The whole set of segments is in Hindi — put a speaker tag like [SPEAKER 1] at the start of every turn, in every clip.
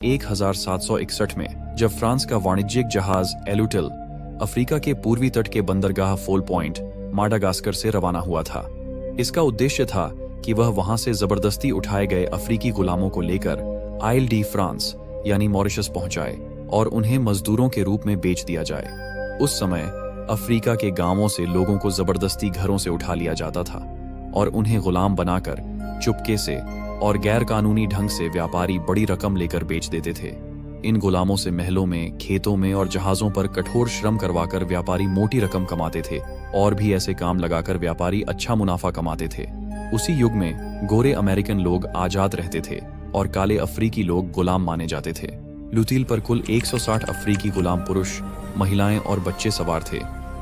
[SPEAKER 1] 1761 में जब फ्रांस का वाणिज्यिक जहाज एलुटिल अफ्रीका के पूर्वी तट के बंदरगाह फोल पॉइंट माडागास्कर से रवाना हुआ था। इसका उद्देश्य था कि वह वहां से जबरदस्ती उठाए गए अफ्रीकी गुलामों को लेकर आइल डी फ्रांस यानी मॉरिशस पहुंचाए और उन्हें मजदूरों के रूप में बेच दिया जाए। उस समय अफ्रीका के गांवों से लोगों को जबरदस्ती घरों से उठा लिया जाता था और उन्हें गुलाम बनाकर चुपके से और गैर कानूनी ढंग से व्यापारी बड़ी रकम लेकर बेच देते थे। इन गुलामों से महलों में, खेतों में और जहाजों पर कठोर श्रम करवाकर व्यापारी मोटी रकम कमाते थे और भी ऐसे काम लगाकर व्यापारी अच्छा मुनाफा कमाते थे। उसी युग में गोरे अमेरिकन लोग आजाद रहते थे और काले अफ्रीकी लोग गुलाम माने जाते थे। लुतील पर कुल 160 अफ्रीकी गुलाम पुरुष, महिलाएं और बच्चे सवार थे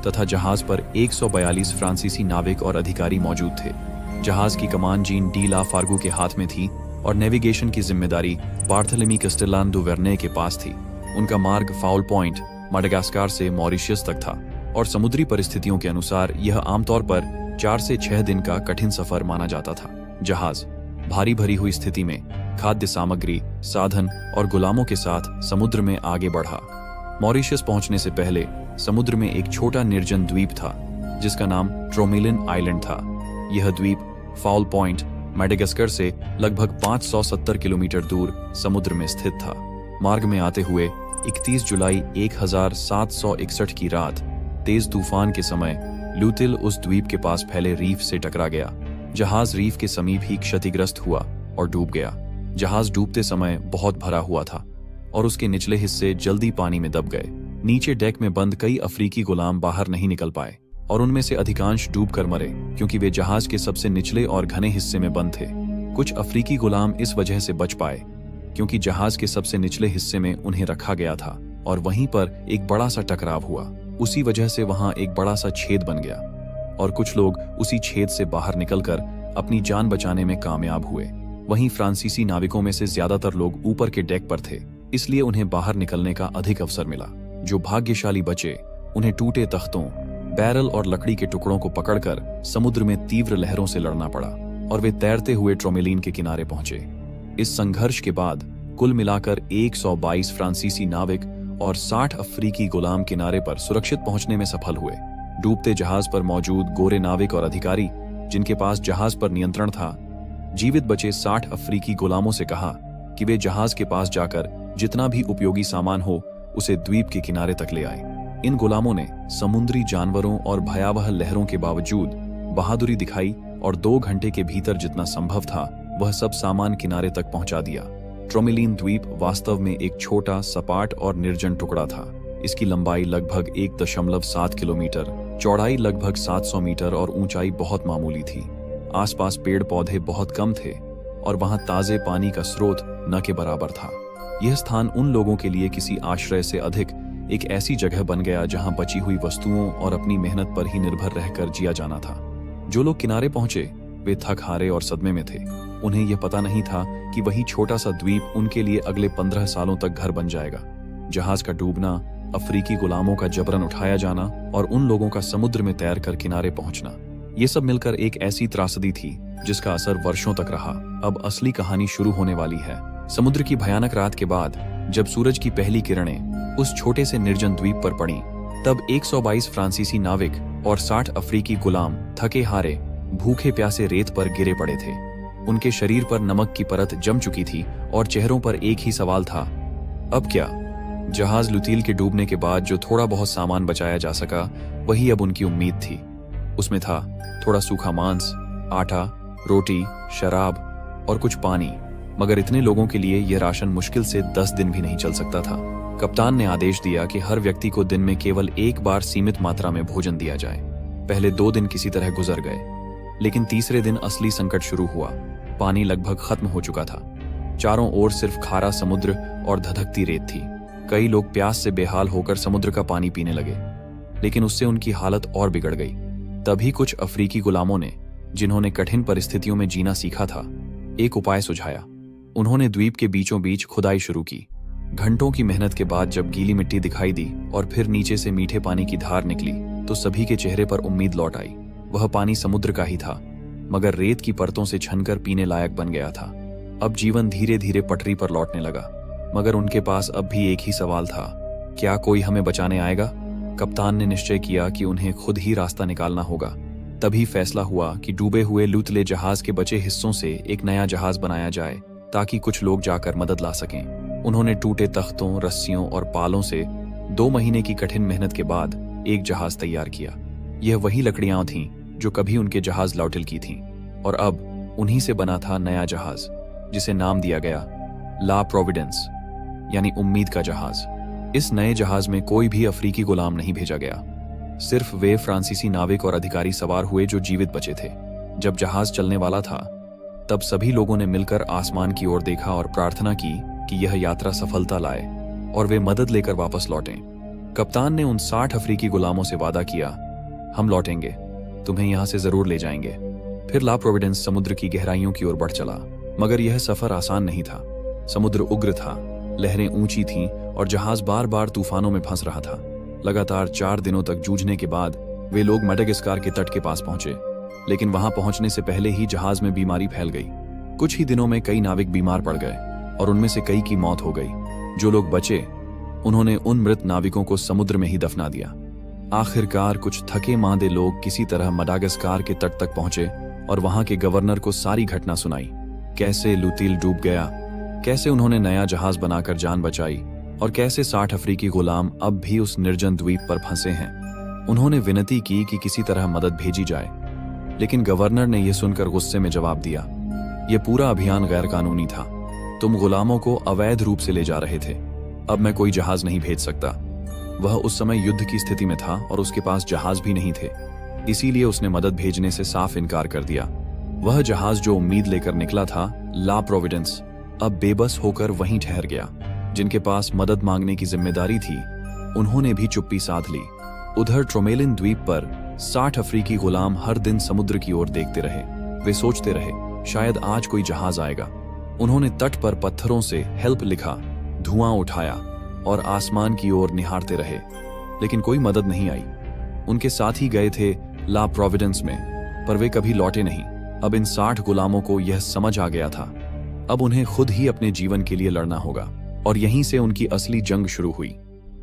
[SPEAKER 1] तथा जहाज पर 142 फ्रांसीसी नाविक और अधिकारी मौजूद थे। जहाज की कमान जीन डी ला फार्गू के हाथ में थी और नेविगेशन की जिम्मेदारी बार्थेलेमी कैस्टेलान दु वेर्ने के पास थी। उनका मार्ग फाउल पॉइंट माडागास्कर से मॉरिशस तक था और समुद्री परिस्थितियों के अनुसार यह आमतौर पर 4 से 6 दिन का कठिन सफर माना जाता था। जहाज भारी भरी हुई स्थिति में खाद्य सामग्री, साधन और गुलामों के साथ समुद्र में आगे बढ़ा। मॉरिशस पहुंचने से पहले समुद्र में एक छोटा निर्जन द्वीप था जिसका नाम ट्रोमिलिन आइलैंड था। यह द्वीप फाउल पॉइंट माडागास्कर से लगभग 570 किलोमीटर दूर समुद्र में स्थित था। मार्ग में आते हुए 31 जुलाई 1761 की रात तेज तूफान के समय लुतील उस द्वीप के पास फैले रीफ से टकरा गया। जहाज रीफ के समीप ही क्षतिग्रस्त हुआ और डूब गया। जहाज डूबते समय बहुत भरा हुआ था और उसके निचले हिस्से जल्दी पानी में दब गए। नीचे डेक में बंद कई अफ्रीकी गुलाम बाहर नहीं निकल पाए और उनमें से अधिकांश डूब कर मरे क्योंकि वे जहाज के सबसे निचले और घने हिस्से में बंद थे। कुछ अफ्रीकी गुलाम इस वजह से बच पाए क्योंकि जहाज के सबसे निचले हिस्से में उन्हें रखा गया था और वहीं पर एक बड़ा सा टकराव हुआ। उसी वजह से वहां एक बड़ा सा छेद बन गया और कुछ लोग उसी छेद से बाहर निकलकर अपनी जान बचाने में कामयाब हुए। वहीं फ्रांसीसी नाविकों में से ज्यादातर लोग ऊपर के डेक पर थे, इसलिए उन्हें बाहर निकलने का अधिक अवसर मिला। जो भाग्यशाली बचे उन्हें टूटे तख्तों, बैरल और लकड़ी के टुकड़ों को पकड़कर समुद्र में तीव्र लहरों से लड़ना पड़ा और वे तैरते हुए ट्रोमेलिन के किनारे पहुंचे। इस संघर्ष के बाद कुल मिलाकर 122 फ्रांसीसी नाविक और 60 अफ्रीकी गुलाम किनारे पर सुरक्षित पहुंचने में सफल हुए। डूबते जहाज पर मौजूद गोरे नाविक और अधिकारी जिनके पास जहाज पर नियंत्रण था, जीवित बचे 60 अफ्रीकी गुलामों से कहा कि वे जहाज के पास जाकर जितना भी उपयोगी सामान हो उसे द्वीप के किनारे तक ले आए। इन गुलामों ने समुद्री जानवरों और भयावह लहरों के बावजूद बहादुरी दिखाई और 2 घंटे के भीतर जितना संभव था वह सब सामान किनारे तक पहुंचा दिया। ट्रोमेलिन द्वीप वास्तव में एक छोटा, सपाट और निर्जन टुकड़ा था। इसकी लंबाई लगभग 1.7 किलोमीटर, चौड़ाई लगभग 700 मीटर और ऊंचाई बहुत मामूली थी। आसपास पेड़ पौधे बहुत कम थे और वहां ताजे पानी का स्रोत न के बराबर था। यह स्थान उन लोगों के लिए किसी आश्रय से अधिक एक ऐसी जगह बन गया जहां बची हुई वस्तुओं और अपनी मेहनत पर ही निर्भर रहकर जिया जाना था। जो लोग किनारे पहुंचे वे थक हारे और सदमे में थे। उन्हें यह पता नहीं था कि वही छोटा सा द्वीप उनके लिए अगले 15 सालों तक घर बन जाएगा। जहाज का डूबना, अफ्रीकी गुलामों का जबरन उठाया जाना और उन लोगों का समुद्र में तैर कर किनारे पहुंचना, ये सब मिलकर एक ऐसी त्रासदी थी जिसका असर वर्षों तक रहा। अब असली कहानी शुरू होने वाली है। समुद्र की भयानक रात के बाद जब सूरज की पहली किरणें उस छोटे से निर्जन द्वीप पर पड़ी, तब 122 फ्रांसीसी नाविक और 60 अफ्रीकी गुलाम थके हारे, भूखे प्यासे रेत पर गिरे पड़े थे। उनके शरीर पर नमक की परत जम चुकी थी और चेहरों पर एक ही सवाल था, अब क्या? जहाज लुतील के डूबने के बाद जो थोड़ा बहुत सामान बचाया जा सका वही अब उनकी उम्मीद थी। उसमें था थोड़ा सूखा मांस, आटा, रोटी, शराब और कुछ पानी, मगर इतने लोगों के लिए यह राशन मुश्किल से 10 दिन भी नहीं चल सकता था। कप्तान ने आदेश दिया कि हर व्यक्ति को दिन में केवल एक बार सीमित मात्रा में भोजन दिया जाए। पहले 2 दिन किसी तरह गुजर गए, लेकिन तीसरे दिन असली संकट शुरू हुआ। पानी लगभग खत्म हो चुका था। चारों ओर सिर्फ खारा समुद्र और धधकती रेत थी। कई लोग प्यास से बेहाल होकर समुद्र का पानी पीने लगे, लेकिन उससे उनकी हालत और बिगड़ गई। तभी कुछ अफ्रीकी गुलामों ने, जिन्होंने कठिन परिस्थितियों में जीना सीखा था, एक उपाय सुझाया। उन्होंने द्वीप के बीचों बीच खुदाई शुरू की। घंटों की मेहनत के बाद जब गीली मिट्टी दिखाई दी और फिर नीचे से मीठे पानी की धार निकली तो सभी के चेहरे पर उम्मीद लौट आई। वह पानी समुद्र का ही था, मगर रेत की परतों से छनकर पीने लायक बन गया था। अब जीवन धीरे धीरे पटरी पर लौटने लगा। मगर उनके पास अब भी एक ही सवाल था, क्या कोई हमें बचाने आएगा? कप्तान ने निश्चय किया कि उन्हें खुद ही रास्ता निकालना होगा। तभी फैसला हुआ कि डूबे हुए लुतले जहाज के बचे हिस्सों से एक नया जहाज बनाया जाए ताकि कुछ लोग जाकर मदद ला सकें। उन्होंने टूटे तख्तों, रस्सियों और पालों से 2 महीने की कठिन मेहनत के बाद एक जहाज तैयार किया। यह वही लकड़ियां थीं जो कभी उनके जहाज लॉटिल की थीं, और अब उन्हीं से बना था नया जहाज, जिसे नाम दिया गया ला प्रोविडेंस, यानी उम्मीद का जहाज। इस नए जहाज में कोई भी अफ्रीकी गुलाम नहीं भेजा गया। सिर्फ वे फ्रांसीसी नाविक और अधिकारी सवार हुए जो जीवित बचे थे। जब जहाज चलने वाला था, तब सभी लोगों ने मिलकर आसमान की ओर देखा और प्रार्थना की कि यह यात्रा सफलता लाए और वे मदद लेकर वापस लौटें। कप्तान ने उन 60 अफ्रीकी गुलामों से वादा किया, हम लौटेंगे, तुम्हें यहां से जरूर ले जाएंगे। फिर ला प्रोविडेंस समुद्र की गहराइयों की ओर बढ़ चला, मगर यह सफर आसान नहीं था। समुद्र उग्र था, लहरें ऊंची थीं और जहाज बार बार तूफानों में फंस रहा था। लगातार 4 दिनों तक जूझने के बाद वे लोग मैडागास्कर के तट के पास पहुंचे, लेकिन वहां पहुंचने से पहले ही जहाज में बीमारी फैल गई। कुछ ही दिनों में कई नाविक बीमार पड़ गए और उनमें से कई की मौत हो गई। जो लोग बचे, उन्होंने उन मृत नाविकों को समुद्र में ही दफना दिया। आखिरकार कुछ थके मांदे लोग किसी तरह मैडागास्कर के तट तक पहुंचे और वहां के गवर्नर को सारी घटना सुनाई। कैसे लुतील डूब गया, कैसे उन्होंने नया जहाज बनाकर जान बचाई और कैसे 60 अफ्रीकी गुलाम अब भी उस निर्जन द्वीप पर फंसे हैं। उन्होंने विनती की कि किसी तरह मदद भेजी जाए, लेकिन गवर्नर ने यह सुनकर गुस्से में जवाब दिया, यह पूरा अभियान गैर कानूनी था। तुम गुलामों को अवैध रूप से ले जा रहे थे। अब मैं कोई जहाज नहीं भेज सकता। वह उस समय युद्ध की स्थिति में था और उसके पास जहाज भी नहीं थे, इसीलिए उसने मदद भेजने से साफ इनकार कर दिया। वह जहाज जो उम्मीद लेकर निकला था, ला प्रोविडेंस, अब बेबस होकर वहीं ठहर गया। जिनके पास मदद मांगने की जिम्मेदारी थी, उन्होंने भी चुप्पी साध ली। उधर ट्रोमेलिन द्वीप पर 60 अफ्रीकी गुलाम हर दिन समुद्र की ओर देखते रहे। वे सोचते रहे, शायद आज कोई जहाज आएगा। उन्होंने तट पर पत्थरों से हेल्प लिखा, धुआं उठाया और आसमान की ओर निहारते रहे, लेकिन कोई मदद नहीं आई। उनके साथी गए थे ला प्रोविडेंस में, पर वे कभी लौटे नहीं। अब इन 60 गुलामों को यह समझ आ गया था, अब उन्हें खुद ही अपने जीवन के लिए लड़ना होगा। और यहीं से उनकी असली जंग शुरू हुई।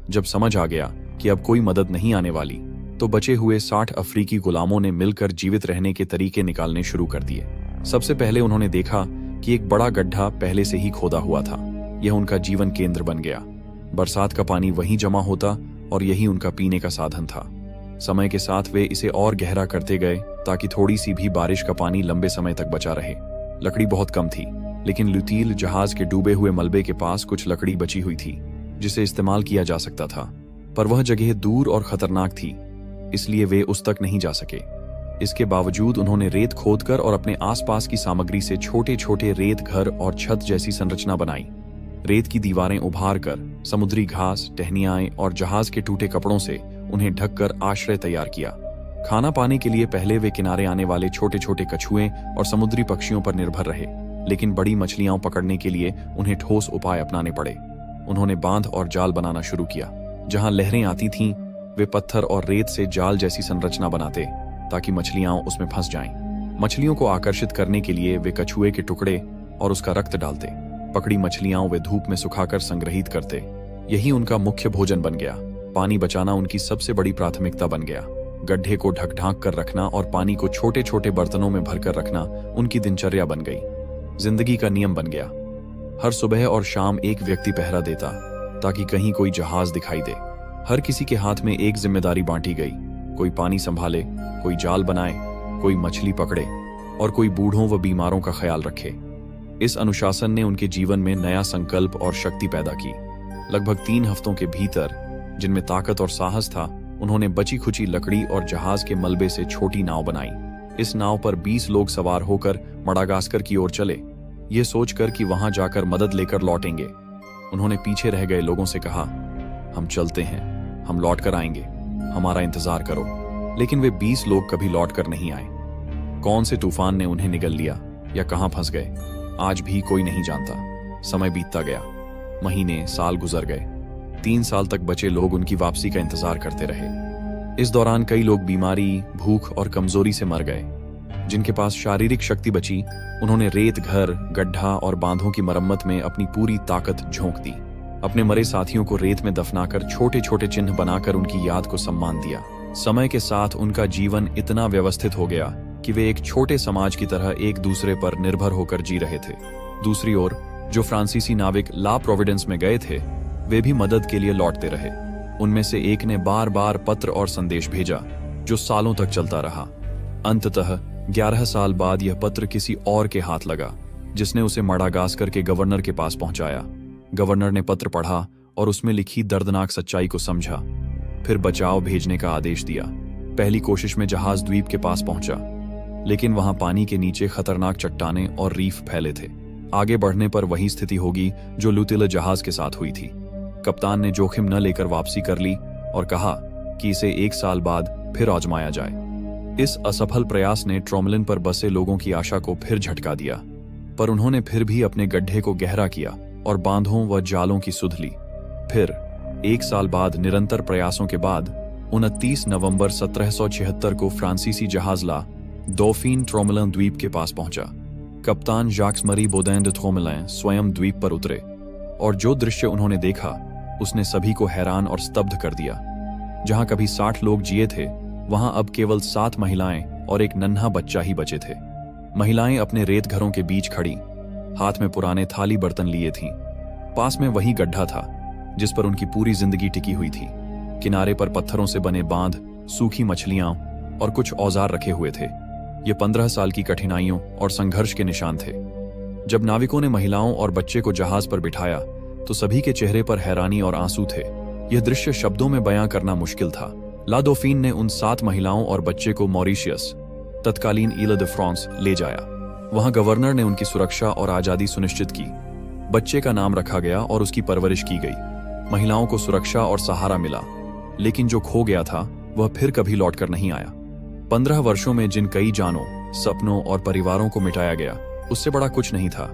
[SPEAKER 1] जब समझ आ गया कि अब कोई मदद नहीं आने वाली, तो बचे हुए 60 अफ्रीकी गुलामों ने मिलकर जीवित रहने के तरीके निकालने शुरू कर दिए। सबसे पहले उन्होंने देखा कि एक बड़ा गड्ढा पहले से ही खोदा हुआ था। यह उनका जीवन केंद्र बन गया। बरसात का पानी वहीं जमा होता और यही उनका पीने का साधन था। समय के साथ वे इसे और गहरा करते गए ताकि थोड़ी सी भी बारिश का पानी लंबे समय तक बचा रहे। लकड़ी बहुत कम थी, लेकिन लुतील जहाज के डूबे हुए मलबे के पास कुछ लकड़ी बची हुई थी जिसे इस्तेमाल किया जा सकता था, पर वह जगह दूर और खतरनाक थी, इसलिए वे उस तक नहीं जा सके। इसके बावजूद उन्होंने रेत खोदकर और अपने आसपास की सामग्री से छोटे छोटे रेत घर और छत जैसी संरचना बनाई। रेत की दीवारें उभार कर, समुद्री घास, टहनियाएं और जहाज के टूटे कपड़ों से उन्हें ढककर आश्रय तैयार किया। खाना पाने के लिए पहले वे किनारे आने वाले छोटे छोटे कछुए और समुद्री पक्षियों पर निर्भर रहे, लेकिन बड़ी मछलियां पकड़ने के लिए उन्हें ठोस उपाय अपनाने पड़े। उन्होंने बांध और जाल बनाना शुरू किया। जहां लहरें आती थीं, वे पत्थर और रेत से जाल जैसी संरचना बनाते ताकि मछलियां उसमें फंस जाएं। मछलियों को आकर्षित करने के लिए वे कछुए के टुकड़े और उसका रक्त डालते। पकड़ी मछलियां वे धूप में सुखाकर संग्रहित करते। यही उनका मुख्य भोजन बन गया। पानी बचाना उनकी सबसे बड़ी प्राथमिकता बन गया। गड्ढे को ढक ढांक कर रखना और पानी को छोटे छोटे बर्तनों में भरकर रखना उनकी दिनचर्या बन गई, जिंदगी का नियम बन गया। हर सुबह और शाम एक व्यक्ति पहरा देता ताकि कहीं कोई जहाज दिखाई दे। हर किसी के हाथ में एक जिम्मेदारी बांटी गई। कोई पानी संभाले, कोई जाल बनाए, कोई मछली पकड़े और कोई बूढ़ों व बीमारों का ख्याल रखे। इस अनुशासन ने उनके जीवन में नया संकल्प और शक्ति पैदा की। लगभग 3 हफ्तों के भीतर, जिनमें ताकत और साहस था, उन्होंने बची खुची लकड़ी और जहाज के मलबे से छोटी नाव बनाई। इस नाव पर 20 लोग सवार होकर मैडागास्कर की ओर चले, ये सोचकर कि वहां जाकर मदद लेकर लौटेंगे। उन्होंने पीछे रह गए लोगों से कहा, हम चलते हैं, हम लौट कर आएंगे, हमारा इंतजार करो। लेकिन वे 20 लोग कभी लौट कर नहीं आए। कौन से तूफान ने उन्हें निगल लिया या कहां फंस गए, आज भी कोई नहीं जानता। समय बीतता गया, महीने, साल गुजर गए। 3 साल तक बचे लोग उनकी वापसी का इंतजार करते रहे। इस दौरान कई लोग बीमारी, भूख और कमजोरी से मर गए। जिनके पास शारीरिक शक्ति बची, उन्होंने रेत घर, गड्ढा और बांधों की मरम्मत में अपनी पूरी ताकत झोंक दी। अपने मरे साथियों को रेत में दफनाकर छोटे छोटे चिन्ह बनाकर उनकी याद को सम्मान दिया। समय के साथ उनका जीवन इतना व्यवस्थित हो गया कि वे एक छोटे समाज की तरह एक दूसरे पर निर्भर होकर जी रहे थे। दूसरी ओर जो फ्रांसीसी नाविक ला प्रोविडेंस में गए थे, वे भी मदद के लिए लौटते रहे। उनमें से एक ने बार बार पत्र और संदेश भेजा, जो सालों तक चलता रहा। अंततः 11 साल बाद यह पत्र किसी और के हाथ लगा, जिसने उसे माडागास्कर के गवर्नर के पास पहुंचाया। गवर्नर ने पत्र पढ़ा और उसमें लिखी दर्दनाक सच्चाई को समझा। फिर बचाव भेजने का आदेश दिया। पहली कोशिश में जहाज द्वीप के पास पहुंचा, लेकिन वहां पानी के नीचे खतरनाक चट्टानें और रीफ फैले थे। आगे बढ़ने पर वही स्थिति होगी जो लुटिला जहाज के साथ हुई थी। कप्तान ने जोखिम न लेकर वापसी कर ली और कहा कि इसे 1 साल बाद फिर आजमाया जाए। इस असफल प्रयास ने ट्रोमलिन पर बसे लोगों की आशा को फिर झटका दिया, पर उन्होंने फिर भी अपने गड्ढे को गहरा किया और बांधों व जालों की सुध ली। फिर 1 साल बाद निरंतर प्रयासों के बाद 29 नवंबर 1776 को फ्रांसीसी जहाज ला डॉफिन ट्रोमलिन द्वीप के पास पहुंचा। कप्तान जैक्स मरी बोदैन दे ट्रोमलिन स्वयं द्वीप पर उतरे, और जो दृश्य उन्होंने देखा उसने सभी को हैरान और स्तब्ध कर दिया। जहां कभी 60 लोग जिए थे, वहां अब केवल 7 महिलाएं और एक नन्हा बच्चा ही बचे थे। महिलाएं अपने रेत घरों के बीच खड़ी, हाथ में पुराने थाली बर्तन लिए थीं। पास में वही गड्ढा था जिस पर उनकी पूरी जिंदगी टिकी हुई थी। किनारे पर पत्थरों से बने बांध, सूखी मछलियां और कुछ औजार रखे हुए थे। ये 15 साल की कठिनाइयों और संघर्ष के निशान थे। जब नाविकों ने महिलाओं और बच्चे को जहाज पर बिठाया तो सभी के चेहरे पर हैरानी और आंसू थे। यह दृश्य शब्दों में बयां करना मुश्किल था। ला डॉफिन ने उन 7 महिलाओं और बच्चे को मॉरिशियस, तत्कालीन इले दे फ्रांस, ले जाया। वहां गवर्नर ने उनकी सुरक्षा और आजादी सुनिश्चित की। बच्चे का नाम रखा गया और उसकी परवरिश की गई। महिलाओं को सुरक्षा और सहारा मिला, लेकिन जो खो गया था वह फिर कभी लौटकर नहीं आया। 15 वर्षों में जिन कई जानों, सपनों और परिवारों को मिटाया गया, उससे बड़ा कुछ नहीं था।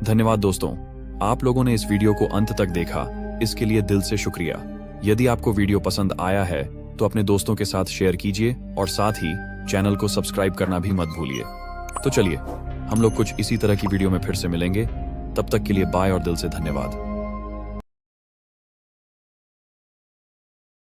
[SPEAKER 1] धन्यवाद दोस्तों, आप लोगों ने इस वीडियो को अंत तक देखा, इसके लिए दिल से शुक्रिया। यदि आपको वीडियो पसंद आया है तो अपने दोस्तों के साथ शेयर कीजिए और साथ ही चैनल को सब्सक्राइब करना भी मत भूलिए। तो चलिए, हम लोग कुछ इसी तरह की वीडियो में फिर से मिलेंगे। तब तक के लिए बाय और दिल से धन्यवाद।